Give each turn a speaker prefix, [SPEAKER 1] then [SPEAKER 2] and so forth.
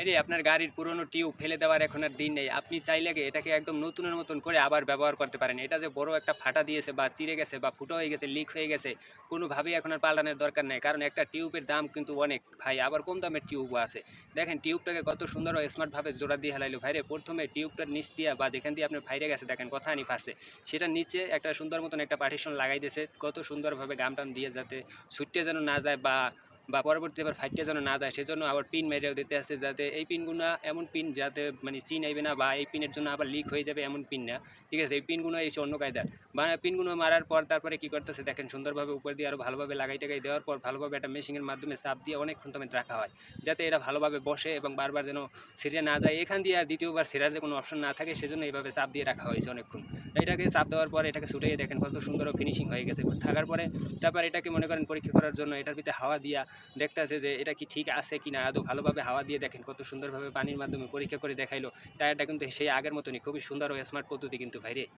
[SPEAKER 1] ভাইরে আপনার গাড়ির পুরনো টিউব ফেলে দেওয়ার এখন আর দিন নেই। আপনি চাইলে এটাকে একদম নতুনের মতন করে আবার ব্যবহার করতে পারেন। এটা যে বড় একটা ফাটা দিয়েছে বা চিরে গেছে বা ফুটো হয়ে গেছে, লিক হয়ে গেছে, কোনোভাবেই এখন আর পাল্টানোর দরকার নেই। কারণ একটা টিউবের দাম কিন্তু অনেক ভাই, আবার কম দামের টিউবও আছে। দেখেন টিউবটাকে কত সুন্দর ও স্মার্টভাবে জোড়া দিয়ে হেলাইলো। ভাইরে প্রথমে টিউবটার নিচ দিয়া বা যেখান দিয়ে আপনার ভাইরে গেছে দেখেন কথা আনি ফারছে, সেটার নিচে একটা সুন্দর মতন একটা পার্টিশন লাগাই দিয়েছে কত সুন্দরভাবে গাম টাম দিয়ে, যাতে ছুটতে যেন না যায় বা পরবর্তী আবার ফাইটটা যেন না যায়, সেজন্য আবার পিন মেরেও দিতে আছে, যাতে এই পিনগুলো এমন পিন যাতে মানে চিন আইবে না বা এই পিনের জন্য আবার লিক হয়ে যাবে এমন পিন না। ঠিক আছে, এই পিনগুলো এই অন্য কায়দার মানে পিনগুলো মারার পর তারপরে কি করতেছে দেখেন সুন্দরভাবে উপর দিয়ে আরও ভালোভাবে লাগাই টাগাই দেওয়ার পর ভালোভাবে একটা মেশিনের মাধ্যমে চাপ দিয়ে অনেকক্ষণ সময় রাখা হয়, যাতে এটা ভালোভাবে বসে এবং বারবার যেন ছিঁড়ে না যায়, এখান দিয়ে আর দ্বিতীয়বার ছেঁড়ার যে কোনো অপশন না থাকে, সেজন্য এইভাবে চাপ দিয়ে রাখা হয়েছে অনেকক্ষণ। এটাকে চাপ দেওয়ার পর এটাকে ছুটিয়ে দেখেন কত সুন্দর ফিনিশিং হয়ে গেছে থাকার পরে তারপর এটাকে মনে করেন পরীক্ষা করার জন্য এটার ভিতরে হাওয়া দিয়া দেখতে আছে যে এটা কি ঠিক আছে কি না। আদৌ ভালোভাবে হাওয়া দিয়ে দেখেন কত সুন্দরভাবে পানির মাধ্যমে পরীক্ষা করে দেখাইলো। টায়ারটা কিন্তু সেই আগের মতনই খুবই সুন্দর ও স্মার্ট পদ্ধতি কিন্তু ভাইরে।